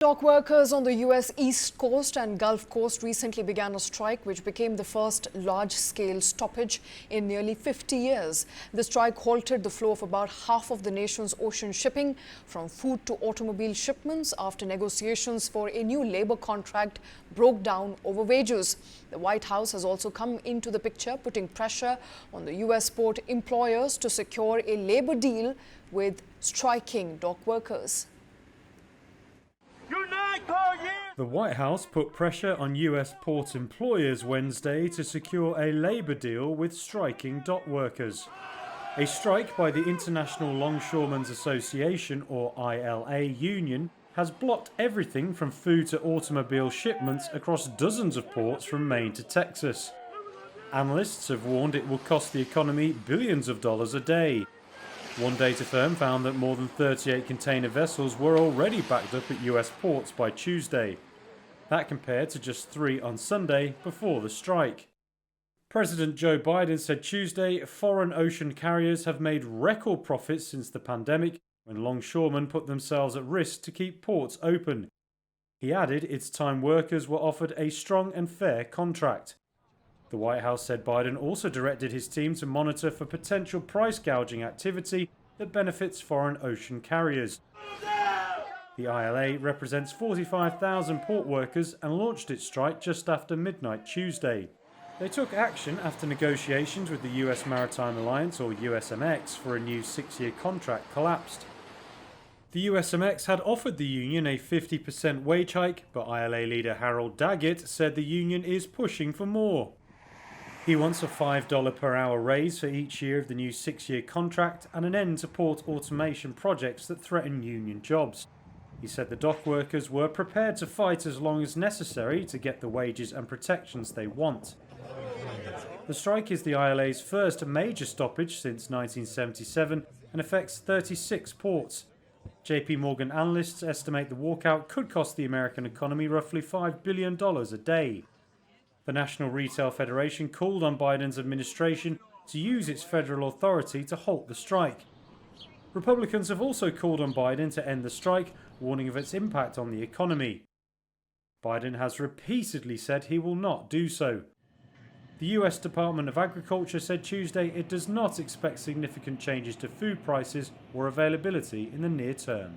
Dock workers on the U.S. East Coast and Gulf Coast recently began a strike which became the first large-scale stoppage in nearly 50 years. The strike halted the flow of about half of the nation's ocean shipping from food to automobile shipments after negotiations for a new labor contract broke down over wages. The White House has also come into the picture, putting pressure on the U.S. port employers to secure a labor deal with striking dock workers. The White House put pressure on US port employers Wednesday to secure a labour deal with striking dock workers. A strike by the International Longshoremen's Association, or ILA union, has blocked everything from food to automobile shipments across dozens of ports from Maine to Texas. Analysts have warned it will cost the economy billions of dollars a day. One data firm found that more than 38 container vessels were already backed up at US ports by Tuesday. That compared to just 3 on Sunday before the strike. President Joe Biden said Tuesday foreign ocean carriers have made record profits since the pandemic when longshoremen put themselves at risk to keep ports open. He added it's time workers were offered a strong and fair contract. The White House said Biden also directed his team to monitor for potential price gouging activity that benefits foreign ocean carriers. The ILA represents 45,000 port workers and launched its strike just after midnight Tuesday. They took action after negotiations with the US Maritime Alliance, or USMX, for a new 6-year contract collapsed. The USMX had offered the union a 50% wage hike, but ILA leader Harold Daggett said the union is pushing for more. He wants a $5 per hour raise for each year of the new 6-year contract and an end to port automation projects that threaten union jobs. He said the dock workers were prepared to fight as long as necessary to get the wages and protections they want. The strike is the ILA's first major stoppage since 1977 and affects 36 ports. JP Morgan analysts estimate the walkout could cost the American economy roughly $5 billion a day. The National Retail Federation called on Biden's administration to use its federal authority to halt the strike. Republicans have also called on Biden to end the strike, warning of its impact on the economy. Biden has repeatedly said he will not do so. The US Department of Agriculture said Tuesday it does not expect significant changes to food prices or availability in the near term.